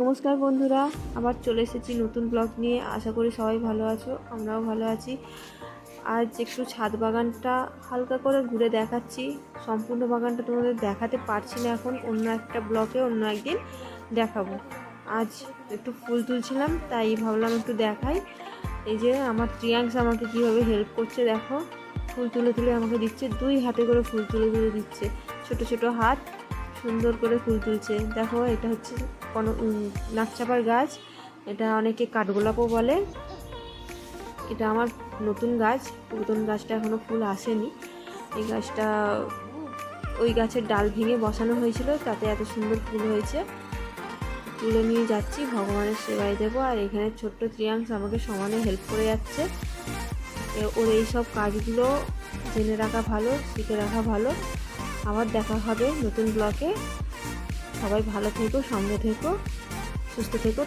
নমস্কার বন্ধুরা, আবার চলে এসেছি নতুন ব্লগ নিয়ে। আশা করি সবাই ভালো আছো, আমরাও ভালো আছি। আজ একটু ছাদ বাগানটা হালকা করে ঘুরে দেখাচ্ছি। সম্পূর্ণ বাগানটা তোমাদের দেখাতে পারছি না এখন, অন্য একটা ব্লগে অন্য একদিন দেখাবো। আজ একটু ফুল তুলছিলাম, তাই ভাবলাম একটু দেখাই। এই যে আমার ত্রিয়াংশ আমাকে কীভাবে হেল্প করছে দেখো, ফুল তুলে তুলে আমাকে দিচ্ছে, 2 হাতে করে ফুল তুলে তুলে দিচ্ছে। ছোট ছোট হাত, সুন্দর করে ফুল তুলছে। দেখো, এটা হচ্ছে কোনো নাকচাপার গাছ, এটা অনেকে কাঠগোলাপও বলে। এটা আমার নতুন গাছ, পুরাতন গাছটা এখনও ফুল আসেনি। এই গাছটা ওই গাছের ডাল ভেঙে বসানো হয়েছিল, তাতে এত সুন্দর ফুল হয়েছে। তুলে নিয়ে যাচ্ছি, ভগবানের সেবায় দেবো। আর এখানে ছোট্ট ত্রিয়াংশ আমাকে সমানে হেল্প করে যাচ্ছে। ওর এই সব কাজগুলো জেনে রাখা ভালো, শিখে রাখা ভালো। আবার দেখা হবে নতুন ব্লগে। সবাই ভালো থেকো, সঙ্গে থেকো, সুস্থ থেকো।